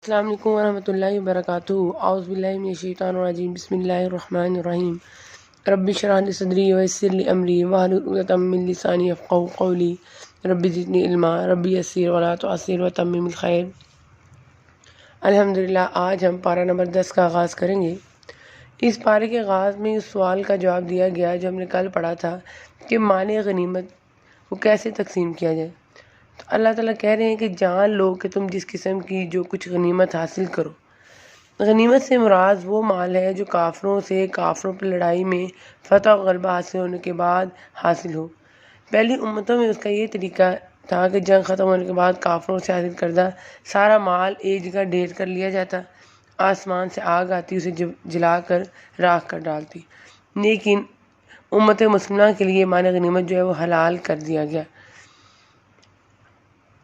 السلام علیکم ورحمۃ اللہ وبرکاتہ۔ اعوذ باللہ من الشیطان الرجیم، بسم اللہ الرحمن الرحیم۔ رب اشرح لی صدری ویسر لی امری واحلل عقدۃ من لسانی یفقہوا قولی، رب زدنی علما، رب یسر ولا تعسر وتمم الخیر۔ الحمدللہ، آج ہم پارہ نمبر 10 کا آغاز کریں گے۔ اس پارے کے آغاز میں اس سوال کا جواب دیا گیا جو ہم نے کل پڑھا تھا کہ مال غنیمت کو کیسے تقسیم کیا جائے۔ تو اللہ تعالیٰ کہہ رہے ہیں کہ جان لو کہ تم جس قسم کی جو کچھ غنیمت حاصل کرو۔ غنیمت سے مراد وہ مال ہے جو کافروں پر لڑائی میں فتح و غلبہ حاصل ہونے کے بعد حاصل ہو۔ پہلی امتوں میں اس کا یہ طریقہ تھا کہ جنگ ختم ہونے کے بعد کافروں سے حاصل کردہ سارا مال ایک جگہ ڈھیر کر لیا جاتا، آسمان سے آگ آتی اسے جلا کر راکھ کر ڈالتی۔ لیکن امت مسلمہ کے لیے مال غنیمت جو ہے وہ حلال کر دیا گیا۔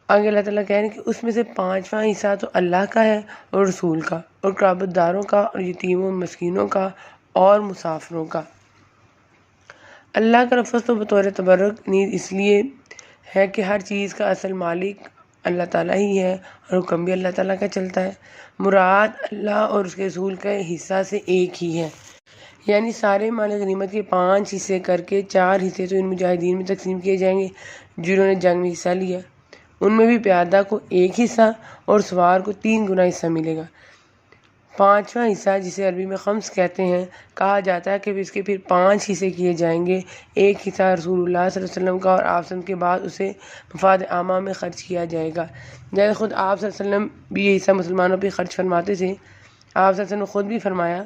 آگے اللہ تعالیٰ کہہ رہے ہیں کہ اس میں سے 5واں حصہ تو اللہ کا ہے اور رسول کا اور قرابت داروں کا اور یتیموں مسکینوں کا اور مسافروں کا۔ اللہ کا لفظ تو بطور تبرک نیز اس لیے ہے کہ ہر چیز کا اصل مالک اللہ تعالیٰ ہی ہے اور حکم بھی اللہ تعالیٰ کا چلتا ہے۔ مراد اللہ اور اس کے رسول کا حصہ سے ایک ہی ہے، یعنی سارے مال غنیمت کے 5 حصے کر کے 4 حصے تو ان مجاہدین میں تقسیم کیے جائیں گے جنہوں نے جنگ میں حصہ لیا۔ ان میں بھی پیادہ کو 1 حصہ اور سوار کو 3 گنا حصہ ملے گا۔ 5واں حصہ جسے عربی میں خمس کہتے ہیں کہا جاتا ہے کہ اس کے پھر 5 حصے کیے جائیں گے۔ 1 حصہ رسول اللہ صلی اللہ علیہ وسلم کا اور آپ کے بعد اسے مفاد عامہ میں خرچ کیا جائے گا۔ جیسے خود آپ صلی اللہ علیہ وسلم بھی یہ حصہ مسلمانوں پہ خرچ فرماتے تھے۔ آپ صلی اللہ علیہ وسلم نے خود بھی فرمایا،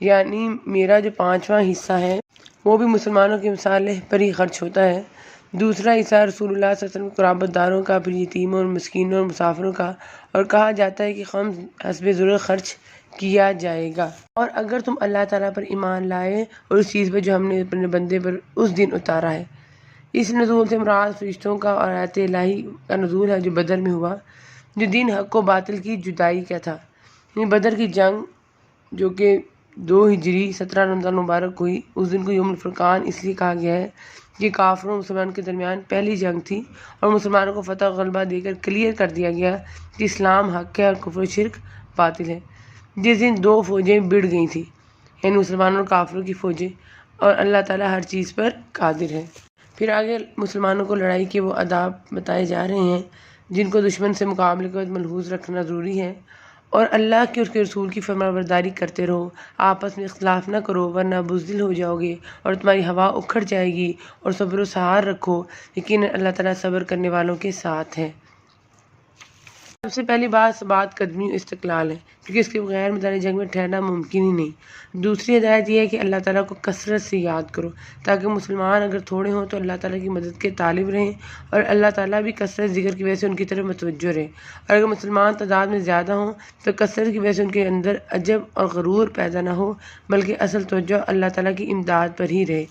یعنی میرا جو 5واں حصہ ہے وہ بھی مسلمانوں کی مصالح پر ہی خرچ ہوتا ہے۔ دوسرا حصہ رسول اللہ صلی اللہ علیہ وسلم قرابت داروں کا، پھر یتیموں اور مسکینوں اور مسافروں کا، اور کہا جاتا ہے کہ خمس حسب ضرورت خرچ کیا جائے گا۔ اور اگر تم اللہ تعالیٰ پر ایمان لائے اور اس چیز پر جو ہم نے اپنے بندے پر اس دن اتارا ہے۔ اس نزول سے مراد فرشتوں کا اور آیت الہی کا نزول ہے جو بدر میں ہوا، جو دین حق و باطل کی جدائی کا تھا۔ یعنی بدر کی جنگ جو کہ 2 ہجری 17 رمضان مبارک ہوئی، اس دن کو یوم الفرقان اس لیے کہا گیا ہے کہ کافروں اور مسلمانوں کے درمیان پہلی جنگ تھی اور مسلمانوں کو فتح و غلبہ دے کر کلیئر کر دیا گیا کہ اسلام حق ہے اور کفر و شرک باطل ہے۔ جس دن 2 فوجیں بڑھ گئی تھیں، یعنی مسلمانوں اور کافروں کی فوجیں، اور اللہ تعالیٰ ہر چیز پر قادر ہے۔ پھر آگے مسلمانوں کو لڑائی کے وہ آداب بتائے جا رہے ہیں جن کو دشمن سے مقابلے کے وقت ملحوظ رکھنا ضروری ہے۔ اور اللہ کی اور اس کے رسول کی فرمانبرداری کرتے رہو، آپس میں اختلاف نہ کرو ورنہ بزدل ہو جاؤ گے اور تمہاری ہوا اکھڑ جائے گی، اور صبر و سہار رکھو، یقیناً اللہ تعالیٰ صبر کرنے والوں کے ساتھ ہے۔ سب سے پہلی بات ثبات قدمی و استقلال ہے، کیونکہ اس کے بغیر میدان جنگ میں ٹھہرنا ممکن ہی نہیں۔ دوسری ہدایت یہ ہے کہ اللہ تعالیٰ کو کثرت سے یاد کرو تاکہ مسلمان اگر تھوڑے ہوں تو اللہ تعالیٰ کی مدد کے طالب رہیں اور اللہ تعالیٰ بھی کثرت ذکر کی وجہ سے ان کی طرف متوجہ رہے، اور اگر مسلمان تعداد میں زیادہ ہوں تو کثرت کی وجہ سے ان کے اندر عجب اور غرور پیدا نہ ہو، بلکہ اصل توجہ اللہ تعالیٰ کی امداد پر ہی رہے۔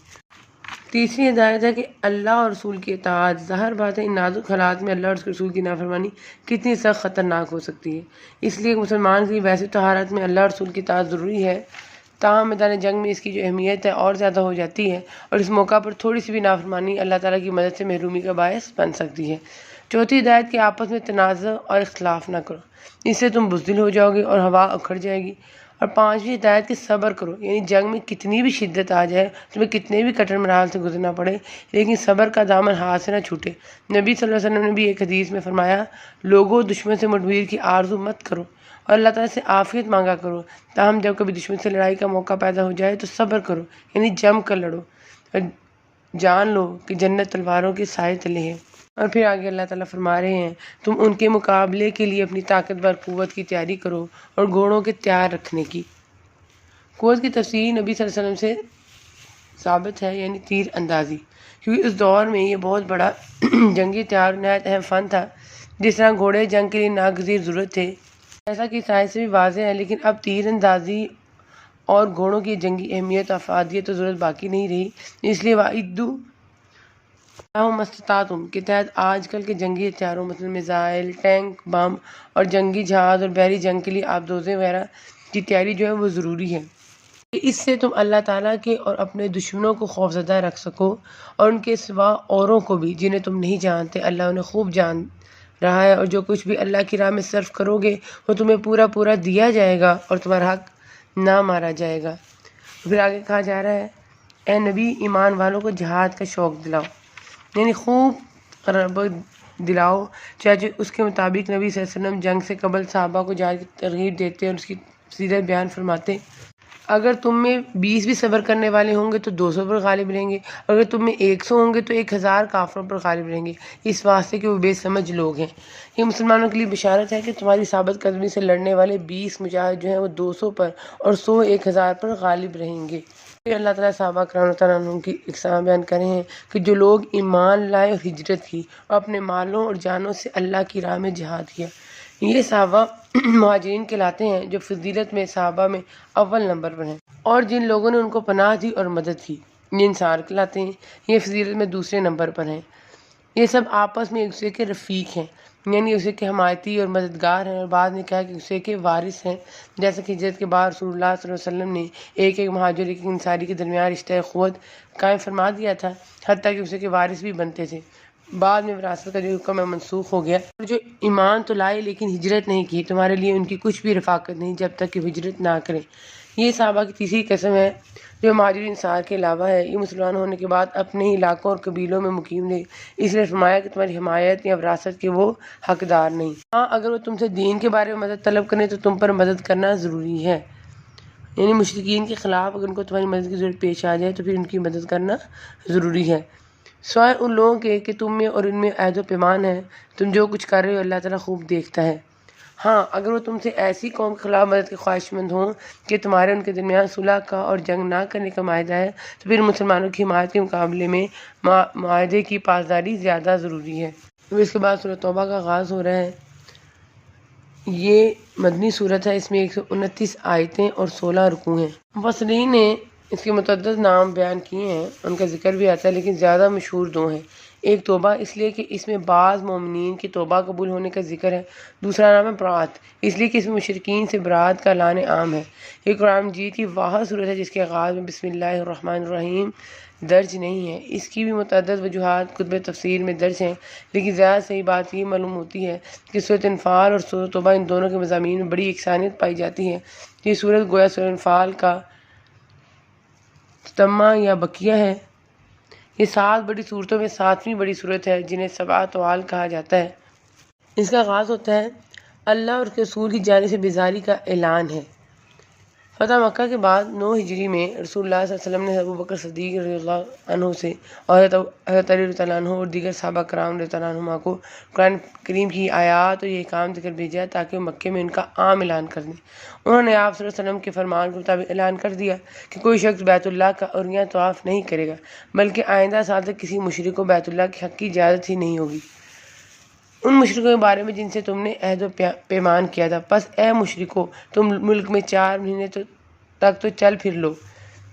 تیسری ہدایت ہے کہ اللہ اور رسول کی اطاعت۔ ظاہر بات ہے ان نازک حالات میں اللہ اور اس کے رسول کی نافرمانی کتنی سخت خطرناک ہو سکتی ہے، اس لیے مسلمان کے لیے ویسے تو حالات میں اللہ اور رسول کی اطاعت ضروری ہے، تاہم میدان جنگ میں اس کی جو اہمیت ہے اور زیادہ ہو جاتی ہے، اور اس موقع پر تھوڑی سی بھی نافرمانی اللہ تعالیٰ کی مدد سے محرومی کا باعث بن سکتی ہے۔ چوتھی ہدایت کہ آپس میں تنازع اور اختلاف نہ کرو، اس سے تم بزدل ہو جاؤ گے اور ہوا اکھڑ جائے گی۔ اور 5ویں ہدایت کہ صبر کرو، یعنی جنگ میں کتنی بھی شدت آ جائے، تمہیں کتنے بھی کٹر مراحل سے گزرنا پڑے، لیکن صبر کا دامن ہاتھ سے نہ چھوٹے۔ نبی صلی اللہ علیہ وسلم نے بھی ایک حدیث میں فرمایا، لوگوں دشمن سے مدبیر کی آرزو مت کرو اور اللہ تعالیٰ سے عافیت مانگا کرو، تاہم جب کبھی دشمن سے لڑائی کا موقع پیدا ہو جائے تو صبر کرو، یعنی جم کر لڑو، اور جان لو کہ جنت تلواروں کے سائے تلے ہے۔ اور پھر آگے اللہ تعالیٰ فرما رہے ہیں، تم ان کے مقابلے کے لیے اپنی طاقتور قوت کی تیاری کرو اور گھوڑوں کے تیار رکھنے کی۔ قوت کی تفسیر نبی صلی اللہ علیہ وسلم سے ثابت ہے، یعنی تیر اندازی، کیونکہ اس دور میں یہ بہت بڑا جنگی تیار نہایت اہم فن تھا۔ جس طرح گھوڑے جنگ کے لیے ناگزیر ضرورت تھے، ایسا کہ سائنس سے بھی واضح ہے، لیکن اب تیر اندازی اور گھوڑوں کی جنگی اہمیت اور افادیت تو ضرورت باقی نہیں رہی، اس لیے وَأَعِدُّوا لَهُم مَا اسْتَطَعْتُم کے تحت آج کل کے جنگی ہتھیاروں مثل میزائل، ٹینک، بم اور جنگی جہاز اور بحری جنگ کے لیے آبدوزیں وغیرہ کی تیاری جو ہے وہ ضروری ہے، کہ اس سے تم اللہ تعالیٰ کے اور اپنے دشمنوں کو خوفزدہ رکھ سکو، اور ان کے سوا اوروں کو بھی جنہیں تم نہیں جانتے اللہ انہیں خوب رہا ہے، اور جو کچھ بھی اللہ کی راہ میں صرف کرو گے وہ تمہیں پورا پورا دیا جائے گا اور تمہارا حق نہ مارا جائے گا۔ پھر آگے کہا جا رہا ہے، اے نبی، ایمان والوں کو جہاد کا شوق دلاؤ، یعنی خوب رغبت دلاؤ، چاہے اس کے مطابق نبی صلی اللہ علیہ وسلم جنگ سے قبل صحابہ کو جہاد کی ترغیب دیتے اور اس کی سیرت بیان فرماتے۔ اگر تم میں 20 بھی صبر کرنے والے ہوں گے تو 200 پر غالب رہیں گے، اگر تم میں 100 ہوں گے تو 1000 کافروں پر غالب رہیں گے، اس واسطے کہ وہ بے سمجھ لوگ ہیں۔ یہ مسلمانوں کے لیے بشارت ہے کہ تمہاری ثابت قدمی سے لڑنے والے 20 مجاہد جو ہیں وہ 200 پر اور 100 1000 پر غالب رہیں گے۔ اللہ تعالیٰ صحابہ کرام تعالیٰ عنہ کی اقسام بیان کرے ہیں کہ جو لوگ ایمان لائے اور ہجرت کی اور اپنے مالوں اور جانوں سے اللہ کی راہ میں جہاد کیا، یہ صحابہ مہاجرین کہلاتے ہیں جو فضیلت میں صحابہ میں اول نمبر پر ہیں، اور جن لوگوں نے ان کو پناہ دی اور مدد کی یہ انصار کہلاتے ہیں، یہ فضیلت میں دوسرے نمبر پر ہیں۔ یہ سب آپس میں ایک دوسرے کے رفیق ہیں، یعنی ایک دوسرے کے حمایتی اور مددگار ہیں، اور بعد نے کہا کہ ایک دوسرے کے وارث ہیں، جیسا کہ ہجرت کے بعد رسول اللہ صلی اللہ علیہ وسلم نے ایک مہاجر ایک انصاری کے درمیان رشتہ اخوت قائم فرما دیا تھا، حتیٰ کہ اسے کے وارث بھی بنتے تھے۔ بعد میں وراثت کا جو حکم ہے منسوخ ہو گیا۔ اور جو ایمان تو لائے لیکن ہجرت نہیں کی، تمہارے لیے ان کی کچھ بھی رفاقت نہیں جب تک کہ ہجرت نہ کریں۔ یہ صحابہ کی تیسری قسم ہے جو مہاجرین انصار کے علاوہ ہے، یہ مسلمان ہونے کے بعد اپنے ہی علاقوں اور قبیلوں میں مقیم رہے، اس لیے فرمایا کہ تمہاری حمایت یا وراثت کے وہ حقدار نہیں۔ ہاں، اگر وہ تم سے دین کے بارے میں مدد طلب کریں تو تم پر مدد کرنا ضروری ہے، یعنی مشرکین کے خلاف اگر ان کو تمہاری مدد کی ضرورت پیش آ جائے تو پھر ان کی مدد کرنا ضروری ہے، سوائے ان لوگوں کے کہ تم میں اور ان میں عہد و پیمان ہے، تم جو کچھ کر رہے ہو اللہ تعالیٰ خوب دیکھتا ہے۔ ہاں، اگر وہ تم سے ایسی قوم کے خلاف مدد کے خواہش مند ہوں کہ تمہارے ان کے درمیان صلح کا اور جنگ نہ کرنے کا معاہدہ ہے تو پھر مسلمانوں کی حمایت کے مقابلے میں معاہدے کی پاسداری زیادہ ضروری ہے۔ اس کے بعد سورۃ توبہ کا آغاز ہو رہا ہے۔ یہ مدنی صورت ہے، اس میں 129 آیتیں اور 16 رکوع ہیں۔ مفسرین نے اس کے متعدد نام بیان کیے ہیں، ان کا ذکر بھی آتا ہے، لیکن زیادہ مشہور دو ہیں۔ ایک توبہ اس لیے کہ اس میں بعض مومنین کی توبہ قبول ہونے کا ذکر ہے، دوسرا نام ہے برات، اس لیے کہ اس میں مشرکین سے برات کا اعلان عام ہے۔ یہ قرآن مجید کی واحد صورت ہے جس کے آغاز میں بسم اللہ الرحمن الرحیم درج نہیں ہے۔ اس کی بھی متعدد وجوہات کتب تفسیر میں درج ہیں، لیکن زیادہ صحیح بات یہ معلوم ہوتی ہے کہ سورۃ انفال اور سورۃ توبہ ان دونوں کے مضامین میں بڑی یکسانیت پائی جاتی ہے۔ یہ سورت گویا سورۃ انفال کا تتمہ یا بقیہ ہے۔ یہ 7 بڑی صورتوں میں 7ویں بڑی صورت ہے جنہیں 7 طوال کہا جاتا ہے۔ اس کا آغاز ہوتا ہے اللہ اور اس کے رسول کی جانب سے بیزاری کا اعلان ہے۔ فتح مکہ کے بعد 9 ہجری میں رسول اللہ صلی اللہ علیہ وسلم نے ابوبکر صدیق رضی اللہ عنہ سے اور حضرت علی رضی اللہ عنہ اور دیگر صحابہ کرام رضی اللہ عنہما کو قرآن کریم کی آیات اور یہ احکام دے کر بھیجا تاکہ وہ مکے میں ان کا عام اعلان کر دیں۔ انہوں نے آپ صلی اللہ علیہ وسلم کے فرمان کے مطابق اعلان کر دیا کہ کوئی شخص بیت اللہ کا عریاں طواف نہیں کرے گا، بلکہ آئندہ سال تک کسی مشرک کو بیت اللہ کے حق کی اجازت ہی نہیں ہوگی، ان مشرکوں کے بارے میں جن سے تم نے عہد و پیمان کیا تھا۔ پس اے مشرکو، تم ملک میں 4 مہینے تک تو چل پھر لو۔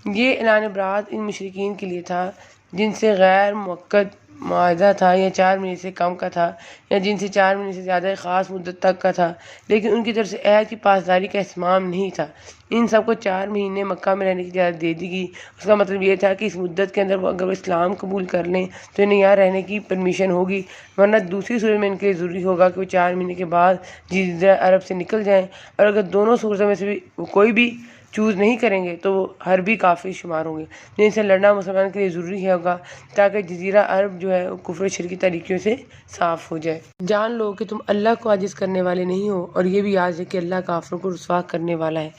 یہ اعلان برات ان مشرکین کے لیے تھا جن سے غیر موقت معاہدہ تھا یا 4 مہینے سے کم کا تھا، یا جن سے 4 مہینے سے زیادہ خاص مدت تک کا تھا، لیکن ان کی طرف سے عہد کی پاسداری کا اہتمام نہیں تھا۔ ان سب کو 4 مہینے مکہ میں رہنے کی اجازت دے دی گئی۔ اس کا مطلب یہ تھا کہ اس مدت کے اندر اگر وہ اسلام قبول کر لیں تو انہیں یہاں رہنے کی پرمیشن ہوگی، ورنہ دوسری صورت میں ان کے لیے ضروری ہوگا کہ وہ 4 مہینے کے بعد جزیرہ عرب سے نکل جائیں، اور اگر دونوں صورتوں میں سے بھی کوئی بھی چوز نہیں کریں گے تو وہ حربی کافر شمار ہوں گے، جن سے لڑنا مسلمان کے لیے ضروری ہوگا تاکہ جزیرہ عرب جو ہے کفر و شرکی طریقوں سے صاف ہو جائے۔ جان لو کہ تم اللہ کو عاجز کرنے والے نہیں ہو، اور یہ بھی یاد ہے کہ اللہ کافروں کو رسوا کرنے والا ہے۔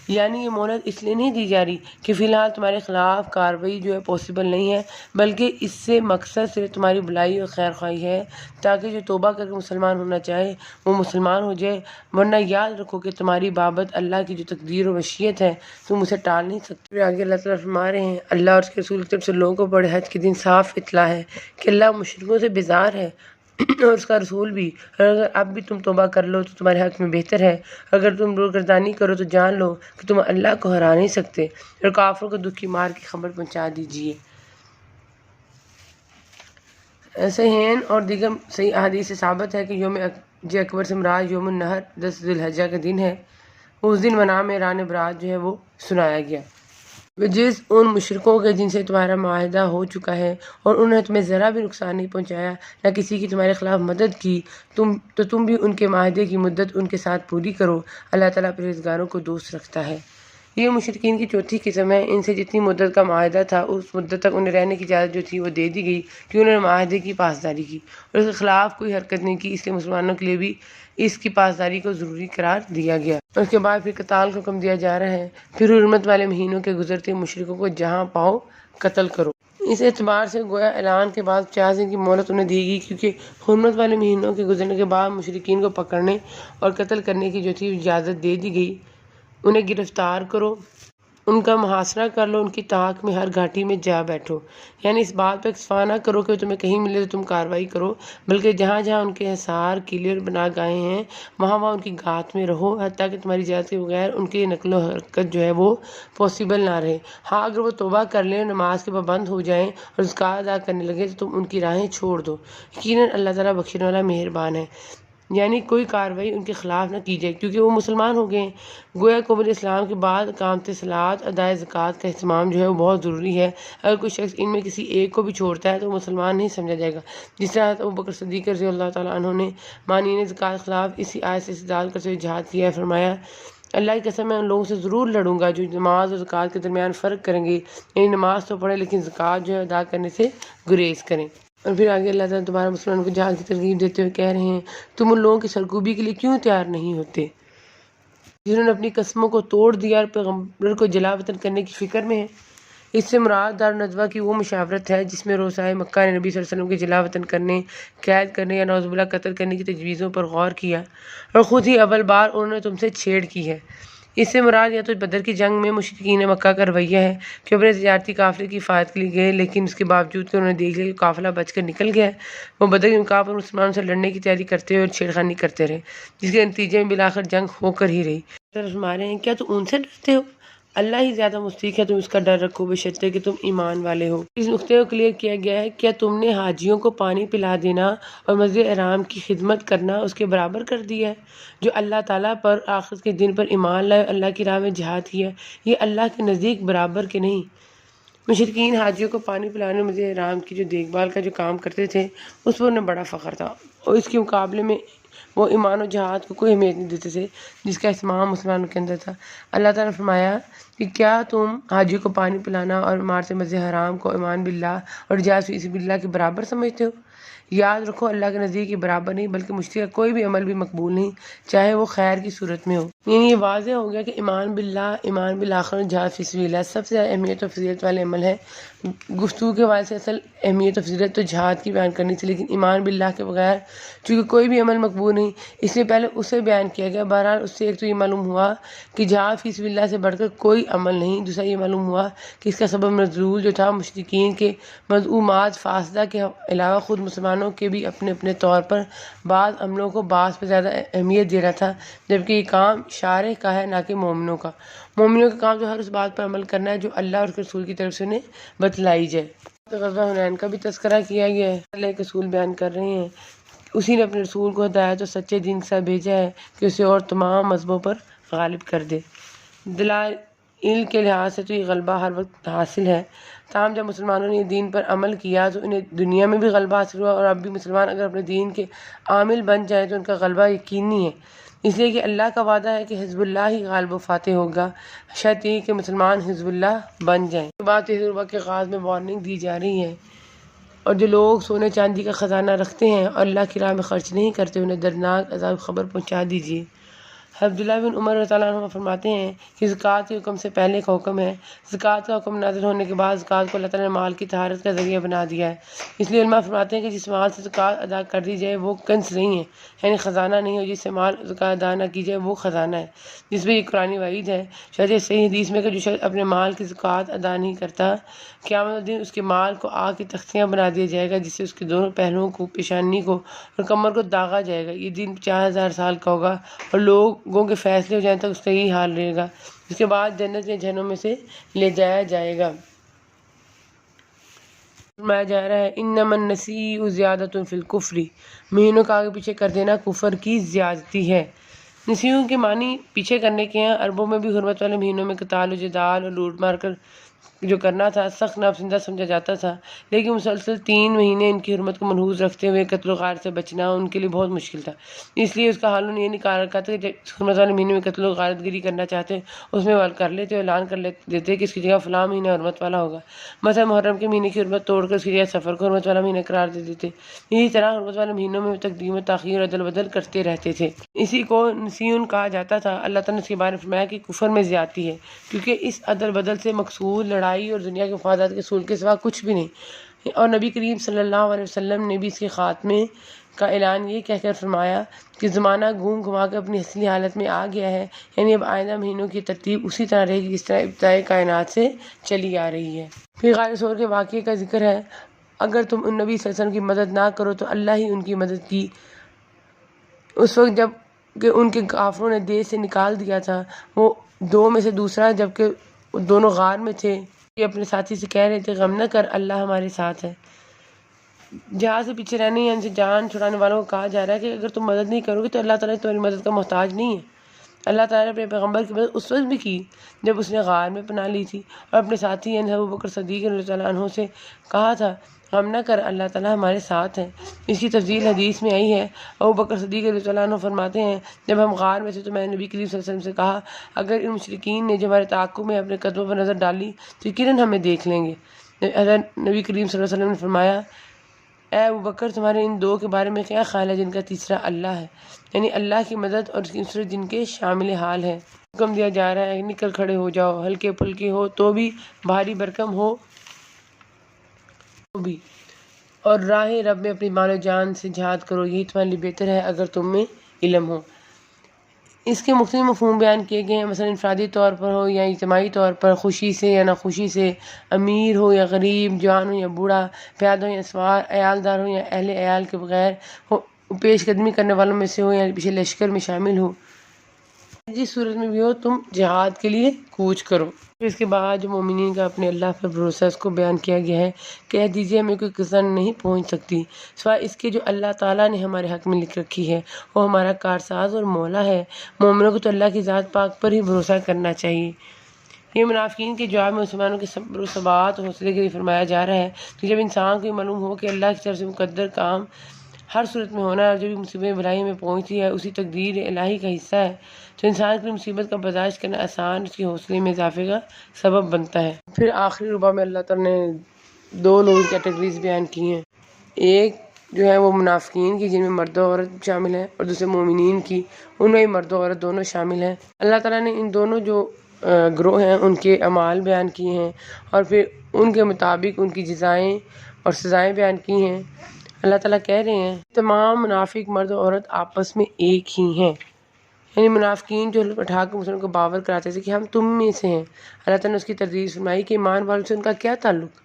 یعنی یہ مہلت اس لیے نہیں دی جا رہی کہ فی الحال تمہارے خلاف کارروائی جو ہے پاسبل نہیں ہے، بلکہ اس سے مقصد صرف تمہاری بھلائی اور خیر خواہی ہے تاکہ جو توبہ کر کے مسلمان ہونا چاہے وہ مسلمان ہو جائے، ورنہ یاد رکھو کہ تمہاری بابت اللہ کی جو تقدیر و مشیت ہے تم اسے ٹال نہیں سکتے۔ پھر آگے اللہ تعالیٰ فرما رہے ہیں، اللہ اور اس کے رسول کی طرف سے لوگوں کو بڑے حج کے دن صاف اطلاع ہے کہ اللہ مشرکوں سے بیزار ہے اور اس کا رسول بھی، اور اگر اب بھی تم توبہ کر لو تو تمہارے حق میں بہتر ہے، اگر تم روگردانی کرو تو جان لو کہ تم اللہ کو ہرا نہیں سکتے، اور کافروں کو دکھ کی مار کی خبر پہنچا دیجیے۔ صحیحین اور دیگر صحیح احادیث سے ثابت ہے کہ یوم حج اکبر سے مراد یوم النحر 10 ذی الحجہ کا دن ہے۔ اس دن منام اعلان برات جو ہے وہ سنایا گیا۔ بجز ان مشرکوں کے جن سے تمہارا معاہدہ ہو چکا ہے اور انہوں نے تمہیں ذرا بھی نقصان نہیں پہنچایا نہ کسی کی تمہارے خلاف مدد کی، تم بھی ان کے معاہدے کی مدت ان کے ساتھ پوری کرو۔ اللہ تعالیٰ پرہیزگاروں کو دوست رکھتا ہے۔ یہ مشرکین کی چوتھی قسم ہے۔ ان سے جتنی مدت کا معاہدہ تھا اس مدت تک انہیں رہنے کی اجازت جو تھی وہ دے دی گئی کہ انہوں نے معاہدے کی پاسداری کی اور اس کے خلاف کوئی حرکت نہیں کی، اس لیے مسلمانوں کے لیے بھی اس کی پاسداری کو ضروری قرار دیا گیا۔ اور اس کے بعد پھر قتال کا حکم دیا جا رہا ہے۔ پھر حرمت والے مہینوں کے گزرتے مشرکوں کو جہاں پاؤ قتل کرو۔ اس اعتبار سے گویا اعلان کے بعد 50 دن کی مہلت انہیں دی گئی، کیونکہ حرمت والے مہینوں کے گزرنے کے بعد مشرکین کو پکڑنے اور قتل کرنے کی جو تھی اجازت دے دی گئی۔ انہیں گرفتار کرو، ان کا محاصرہ کر لو، ان کی طاق میں ہر گھاٹی میں جا بیٹھو۔ یعنی اس بات پہ اکتفا نہ کرو کہ تمہیں کہیں ملے تو تم کارروائی کرو، بلکہ جہاں جہاں ان کے حصار کلیئر بنا گئے ہیں وہاں وہاں ان کی گھات میں رہو، حتیٰ کہ تمہاری اجازت کے بغیر ان کی نقل و حرکت جو ہے وہ پاسبل نہ رہے۔ ہاں اگر وہ توبہ کر لیں، نماز کے پابند ہو جائیں اور زکوٰۃ ادا کرنے لگے تو تم ان کی راہیں چھوڑ دو، یقیناً اللہ تعالیٰ بخشنے والا مہربان ہے۔ یعنی کوئی کارروائی ان کے خلاف نہ کی جائے کیونکہ وہ مسلمان ہو گئے ہیں۔ گویا قبول اسلام کے بعد اقامت صلاۃ، ادائے زکوٰۃ کا اہتمام جو ہے وہ بہت ضروری ہے۔ اگر کوئی شخص ان میں کسی ایک کو بھی چھوڑتا ہے تو وہ مسلمان نہیں سمجھا جائے گا، جس طرح ابوبکر صدیق رضی اللہ تعالیٰ عنہ نے مانعین زکوٰۃ کے خلاف اسی آیت سے استدلال کرتے ہوئے جہاد کیا ہے۔ فرمایا، اللہ کی قسم میں ان لوگوں سے ضرور لڑوں گا جو نماز اور زکوٰۃ کے درمیان فرق کریں گے، یعنی نماز تو پڑھیں لیکن زکوٰۃ جو ہے ادا کرنے سے گریز کریں۔ اور پھر آگے اللہ تعالیٰ دوبارہ مسلمانوں کو جہاد کی ترغیب دیتے ہوئے کہہ رہے ہیں، تم ان لوگوں کی سرکوبی کے لیے کیوں تیار نہیں ہوتے جنہوں نے اپنی قسموں کو توڑ دیا اور پیغمبر کو جلا وطن کرنے کی فکر میں ہے؟ اس سے مراد دار الندوہ کی وہ مشاورت ہے جس میں روسائے مکہ نے نبی صلی اللہ علیہ وسلم کے جلا وطن کرنے، قید کرنے یا نعوذ باللہ قتل کرنے کی تجویزوں پر غور کیا اور خود ہی اول بار انہوں نے تم سے چھیڑ کی ہے۔ اس سے مراد یا تو بدر کی جنگ میں مشرکین مکہ کا رویہ ہے کہ اپنے تجارتی قافلے کی حفاظت کے لیے گئے، لیکن اس کے باوجود کہ انہوں نے دیکھ لیا کہ قافلہ بچ کر نکل گیا ہے، وہ بدر کے مقام پر مسلمانوں سے لڑنے کی تیاری کرتے ہوئے اور چھیڑخانی کرتے رہے، جس کے نتیجے میں بالآخر جنگ ہو کر ہی رہی۔ فرما رہے ہیں، کیا تم ان سے ڈرتے ہو؟ اللہ ہی زیادہ مستحق ہے تم اس کا ڈر رکھو، بشرطے کہ تم ایمان والے ہو۔ اس نقطے کو کلیئر کیا گیا ہے، کیا تم نے حاجیوں کو پانی پلا دینا اور مسجد حرام کی خدمت کرنا اس کے برابر کر دیا ہے؟ جو اللہ تعالیٰ پر آخرت کے دن پر ایمان لائے، اللہ کی راہ میں جہاد کیا، یہ اللہ کے نزدیک برابر کے نہیں۔ مشرکین حاجیوں کو پانی پلانے اور مسجد حرام کی جو دیکھ بھال کا جو کام کرتے تھے اس پر انہیں بڑا فخر تھا، اور اس کے مقابلے میں وہ ایمان و جہاد کو کوئی اہمیت نہیں دیتے تھے جس کا اہتمام مسلمانوں کے اندر تھا۔ اللہ تعالیٰ نے فرمایا کہ کیا تم حاجی کو پانی پلانا اور عمارت مسجد حرام کو ایمان باللہ اور جہاد فی سبیل اللہ کے برابر سمجھتے ہو؟ یاد رکھو، اللہ کے نزدیک یہ برابر نہیں بلکہ مشرک کا کوئی بھی عمل بھی مقبول نہیں، چاہے وہ خیر کی صورت میں ہو۔ یعنی یہ واضح ہو گیا کہ ایمان باللہ، ایمان بالآخرت اور جہاد فی سبیل اللہ سب سے زیادہ اہمیت اور فضیلت والے عمل ہے۔ گفتگو کے حوالے سے اصل اہمیت اور فضیلت تو جہاد کی بیان کرنی تھی، لیکن ایمان باللہ کے بغیر چونکہ کوئی بھی عمل مقبول نہیں، اس لیے پہلے اسے بیان کیا گیا۔ بہرحال اس سے ایک تو یہ معلوم ہوا کہ جہاد فی سبیل اللہ سے بڑھ کر کوئی عمل نہیں، دوسرا یہ معلوم ہوا کہ اس کا سبب نزول جو تھا مشرکین کے مذمومات فاسدہ کے علاوہ خود مسلمانوں کے بھی اپنے اپنے طور پر بعض عملوں کو بعض پہ زیادہ اہمیت دے رہا تھا، جبکہ یہ کام شارع کا ہے نہ کہ مومنوں کا۔ مومنوں کا کام جو ہر اس بات پر عمل کرنا ہے جو اللہ اور اس کے رسول کی طرف سے انہیں بتلائی جائے۔ غزوہ حنین کا بھی تذکرہ کیا گیا ہے۔ اللہ کے رسول بیان کر رہے ہیں، اسی نے اپنے رسول کو ہدایت اور سچے دین کے ساتھ بھیجا ہے کہ اسے اور تمام مذہبوں پر غالب کر دے۔ دلائل کے لحاظ سے تو یہ غلبہ ہر وقت حاصل ہے، تاہم جب مسلمانوں نے یہ دین پر عمل کیا تو انہیں دنیا میں بھی غلبہ حاصل ہوا، اور اب بھی مسلمان اگر اپنے دین کے عامل بن جائیں تو ان کا غلبہ یقینی ہے، اس لیے کہ اللہ کا وعدہ ہے کہ حزب اللہ ہی غالب و فاتح ہوگا، شرط یہ کہ مسلمان حزب اللہ بن جائیں۔ اس کے بعد تجربہ کے آغاز میں وارننگ دی جا رہی ہے، اور جو لوگ سونے چاندی کا خزانہ رکھتے ہیں اور اللہ کی راہ میں خرچ نہیں کرتے انہیں دردناک عذاب خبر پہنچا دیجیے۔ عبداللہ بن عمر رضی اللہ عنہ فرماتے ہیں کہ زکوٰۃ کے حکم سے پہلے کا حکم ہے، زکوٰۃ کا حکم نازل ہونے کے بعد زکوٰۃ کو اللہ تعالیٰ نے مال کی طہارت کا ذریعہ بنا دیا ہے، اس لیے علماء فرماتے ہیں کہ جس مال سے زکوٰۃ ادا کر دی جائے وہ کنز نہیں ہے، یعنی خزانہ نہیں ہے، جس سے مال زکوٰۃ ادا نہ کی جائے وہ خزانہ ہے، جس پہ یہ قرآنی وعید ہے۔ شاید صحیح حدیث میں کہ جو شخص اپنے مال کی زکوٰۃ ادا نہیں کرتا، قیامت دن اس کے مال کو آگ کی تختیاں بنا دیا جائے گا، جس سے اس کے دونوں پہلوؤں کو، پیشانی کو اور کمر کو داغا جائے گا۔ یہ دن 50,000 سال کا ہوگا اور لوگوں کے فیصلے ہو جائیں تک اس کا یہی حال رہے گا، اس کے بعد جنت یا جہنم میں سے لے جایا جائے گا۔ فرمایا جا رہا ہے، انما النسیء زیادۃ فی الکفر، مہینوں کا آگے پیچھے کر دینا کفر کی زیادتی ہے۔ نسیوں کے معنی پیچھے کرنے کے ہیں۔ عربوں میں بھی حرمت والے مہینوں میں قتال و جدال اور لوٹ مار کر جو کرنا تھا سخت ناپسندہ سمجھا جاتا تھا، لیکن مسلسل 3 مہینے ان کی حرمت کو منحوس رکھتے ہوئے قتل و غارت سے بچنا ان کے لیے بہت مشکل تھا۔ اس لیے اس کا حل یہ نکال رکھا تھا کہ حرمت والے مہینے میں قتل و غارت گری کرنا چاہتے اس میں کر لیتے، اعلان کر دیتے کہ اس کی جگہ فلاں مہینہ حرمت والا ہوگا۔ مثلا محرم کے مہینے کی حرمت توڑ کر اس کی جگہ سفر کو حرمت والا مہینہ قرار دے دیتے۔ اسی طرح حرمت والے مہینوں میں تقدیم و تاخیر اور ادل بدل کرتے رہتے تھے۔ اسی کو نسیون کہا جاتا تھا۔ اللہ تعالیٰ نے اس کے بارے میں فرمایا کہ کفر میں زیادتی ہے، کیونکہ اس عدل بدل سے مقصود لڑائی اور دنیا کے مفادات کے حصول کے سوا کچھ بھی نہیں۔ اور نبی کریم صلی اللہ علیہ وسلم نے بھی اس کے خاتمے کا اعلان یہ کہہ کر فرمایا کہ زمانہ گھوم گھما کر اپنی اصلی حالت میں آ گیا ہے، یعنی اب آئندہ مہینوں کی ترتیب اسی طرح رہے گی جس طرح ابتدائی کائنات سے چلی آ رہی ہے۔ پھر غار ثور کے واقعے کا ذکر ہے۔ اگر تم ان نبی صلی اللہ علیہ وسلم کی مدد نہ کرو تو اللہ ہی ان کی مدد کی، اس وقت جب کہ ان کے کافروں نے دیش سے نکال دیا تھا۔ وہ 2 میں سے دوسرا جبکہ دونوں غار میں تھے، یہ اپنے ساتھی سے کہہ رہے تھے غم نہ کر، اللہ ہمارے ساتھ ہے۔ جہاز سے پیچھے رہنے یا ان سے جان چھڑانے والوں کو کہا جا رہا ہے کہ اگر تم مدد نہیں کرو گے تو اللہ تعالیٰ تمہاری مدد کا محتاج نہیں ہے۔ اللہ تعالیٰ نے اپنے پیغمبر کی مدد اس وقت بھی کی جب اس نے غار میں پناہ لی تھی اور اپنے ساتھی ابو بکر صدیق رضی اللہ عنہ سے کہا تھا غم نہ کر، اللہ تعالیٰ ہمارے ساتھ ہے۔ اس کی تفصیل حدیث میں آئی ہے۔ ابو بکر صدیق رضی اللہ عنہ فرماتے ہیں جب ہم غار میں تھے تو میں نے نبی کریم صلی اللہ علیہ وسلم سے کہا اگر ان مشرکین نے جو ہمارے تعاقب میں اپنے قدموں پر نظر ڈالی تو یقیناً ہمیں دیکھ لیں گے۔ حضرت نبی کریم صلی اللہ علیہ وسلم نے فرمایا اے ابو بکر تمہارے ان 2 کے بارے میں کیا خیال ہے جن کا تیسرا اللہ ہے، یعنی اللہ کی مدد اور اس کی نصرت جن کے شامل حال ہے۔ حکم دیا جا رہا ہے نکل کھڑے ہو جاؤ، ہلکے پھلکے ہو تو بھی، بھاری بھرکم ہو تو بھی، اور راہ رب میں اپنی مال و جان سے جہاد کرو، یہی تمہارے لیے بہتر ہے اگر تم میں علم ہو۔ اس کے مختلف مفہوم بیان کیے گئے ہیں، مثلا انفرادی طور پر ہو یا اجتماعی طور پر، خوشی سے یا ناخوشی سے، امیر ہو یا غریب، جوان ہو یا بوڑھا، پیادہ ہو یا سوار، عیالدار ہو یا اہل عیال کے بغیر ہو، پیش قدمی کرنے والوں میں سے ہو یا پیچھے لشکر میں شامل ہو، جس صورت میں بھی ہو تم جہاد کے لیے کوچ کرو۔ اس کے بعد جو مومنین کا اپنے اللہ پر بھروسہ اس کو بیان کیا گیا ہے، کہہ دیجیے ہمیں کوئی کسر نہیں پہنچ سکتی سوائے اس کے جو اللہ تعالیٰ نے ہمارے حق میں لکھ رکھی ہے، وہ ہمارا کارساز اور مولا ہے۔ مومنوں کو تو اللہ کی ذات پاک پر ہی بھروسہ کرنا چاہیے۔ یہ منافقین کے جواب میں مسلمانوں کے صبر و ثبات اور حوصلے کے لیے فرمایا جا رہا ہے کہ جب انسان کو یہ معلوم ہو کہ اللہ کی طرف سے مقدر کام ہر صورت میں ہونا ہے اور جو بھی مصیبت بھلائی میں پہنچتی ہے اسی تقدیر الہی کا حصہ ہے تو انسان کے لیے مصیبت کا برداشت کرنا آسان، اس کے حوصلے میں اضافے کا سبب بنتا ہے۔ پھر آخری ربع میں اللہ تعالیٰ نے 2 لوگوں کی کیٹیگریز بیان کی ہیں، ایک جو ہے وہ منافقین کی جن میں مرد و عورت شامل ہیں، اور دوسرے مومنین کی، ان میں مرد و عورت دونوں شامل ہیں۔ اللہ تعالیٰ نے ان دونوں جو گروہ ہیں ان کے اعمال بیان کیے ہیں اور پھر ان کے مطابق ان کی جزائیں اور سزائیں بیان کی ہیں۔ اللہ تعالیٰ کہہ رہے ہیں تمام منافق مرد و عورت آپس میں ایک ہی ہیں، یعنی منافقین جو اٹھا کر مسلمانوں کو باور کراتے تھے کہ ہم تم میں سے ہیں، اللہ تعالیٰ نے اس کی تردید فرمائی کہ ایمان والوں سے ان کا کیا تعلق،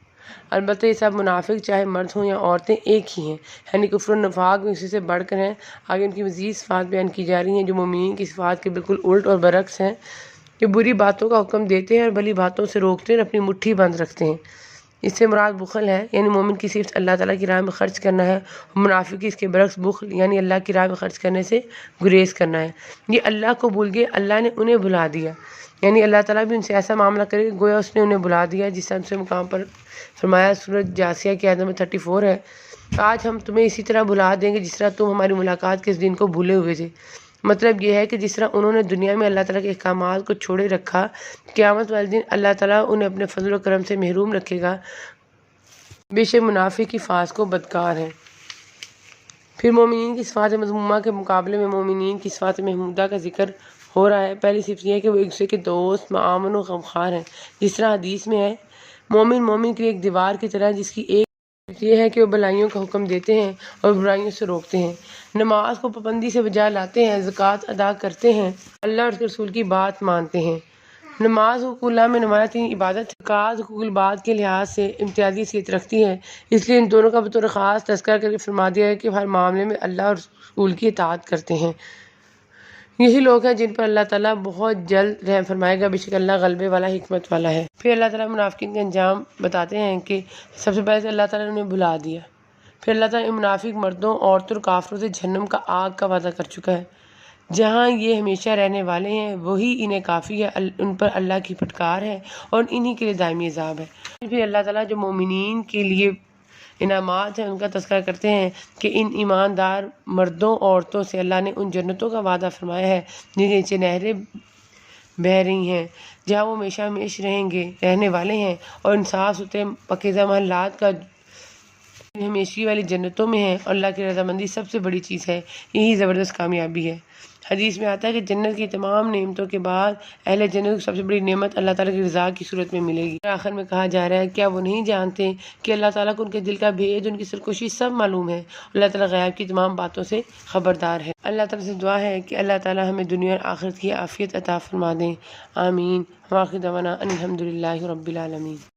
البتہ یہ سب منافق چاہے مرد ہوں یا عورتیں ایک ہی ہیں، یعنی کفر و نفاق میں اسی سے بڑھ کر ہیں۔ آگے ان کی مزید صفات بیان کی جا رہی ہیں جو مومنین کی صفات کے بالکل الٹ اور برعکس ہیں، کہ بری باتوں کا حکم دیتے ہیں اور بھلی باتوں سے روکتے ہیں اور اپنی مٹھی بند رکھتے ہیں۔ اس سے مراد بخل ہے، یعنی مومن کی صرف اللہ تعالیٰ کی راہ میں خرچ کرنا ہے، اور منافق کی اس کے برعکس بخل یعنی اللہ کی راہ میں خرچ کرنے سے گریز کرنا ہے۔ یہ اللہ کو بھول گئے، اللہ نے انہیں بھلا دیا، یعنی اللہ تعالیٰ بھی ان سے ایسا معاملہ کرے گا گویا اس نے انہیں بھلا دیا، جس طرح سے مقام پر فرمایا سورۃ جاثیہ کی آیت نمبر 34 ہے، آج ہم تمہیں اسی طرح بھلا دیں گے جس طرح تم ہماری ملاقات کے اس دن کو بھولے ہوئے تھے۔ مطلب یہ ہے کہ جس طرح انہوں نے دنیا میں اللہ تعالیٰ کے احکامات کو چھوڑے رکھا، قیامت والے دن اللہ تعالیٰ انہیں اپنے فضل و کرم سے محروم رکھے گا۔ بے شک منافق کی فاس کو بدکار ہیں۔ پھر مومنین کی صفات مذمومہ کے مقابلے میں مومنین کی صفات محمودہ کا ذکر ہو رہا ہے۔ پہلی صفت یہ ہے کہ وہ ایک دوسرے کے دوست، معاون و غمخوار ہیں، جس طرح حدیث میں ہے مومن کے لیے ایک دیوار کی طرح، جس کی ایک صفت یہ ہے کہ وہ بھلائیوں کا حکم دیتے ہیں اور برائیوں سے روکتے ہیں، نماز کو پابندی سے بجا لاتے ہیں، زکوٰۃ ادا کرتے ہیں، اللہ اور اس کے رسول کی بات مانتے ہیں۔ نماز حقوق اللہ میں نمایاں ترین عبادت ہے، زکوٰۃ حقوق العباد کے لحاظ سے امتیازی حیثیت رکھتی ہے، اس لیے ان دونوں کا بطور خاص تذکرہ کر کے فرما دیا ہے کہ ہر معاملے میں اللہ اور رسول کی اطاعت کرتے ہیں۔ یہی لوگ ہیں جن پر اللہ تعالیٰ بہت جلد رحم فرمائے گا، بے شک اللہ غلبے والا، حکمت والا ہے۔ پھر اللہ تعالیٰ منافقین کا انجام بتاتے ہیں کہ سب سے پہلے اللہ تعالیٰ نے انہیں بھلا دیا، پھر اللہ تعالیٰ منافق مردوں، عورتوں اور کافروں سے جہنم کا آگ کا وعدہ کر چکا ہے، جہاں یہ ہمیشہ رہنے والے ہیں وہی انہیں کافی ہے، ان پر اللہ کی پھٹکار ہے اور انہی کے لیے دائمی عذاب ہے۔ پھر اللہ تعالیٰ جو مومنین کے لیے انعامات ہیں ان کا تذکرہ کرتے ہیں کہ ان ایماندار مردوں عورتوں سے اللہ نے ان جنتوں کا وعدہ فرمایا ہے جن کے نیچے نہریں بہہ رہی ہیں، جہاں وہ ہمیشہ ہمیش رہنے والے ہیں، اور ان صاف ستھرے پاکیزہ محلات کا ہمیشگی والی جنتوں میں ہیں، اور اللہ کی رضامندی سب سے بڑی چیز ہے، یہی زبردست کامیابی ہے۔ حدیث میں آتا ہے کہ جنت کی تمام نعمتوں کے بعد اہل جنت کو سب سے بڑی نعمت اللہ تعالیٰ کی رضا کی صورت میں ملے گی۔ آخر میں کہا جا رہا ہے کیا وہ نہیں جانتے کہ اللہ تعالیٰ کو ان کے دل کا بھید، ان کی سرکشی سب معلوم ہے، اللہ تعالیٰ غیب کی تمام باتوں سے خبردار ہے۔ اللہ تعالیٰ سے دعا ہے کہ اللہ تعالیٰ ہمیں دنیا اور آخرت کی عافیت عطا فرما دیں، آمین۔ وآخر دعوانا ان الحمد للہ رب العالمین۔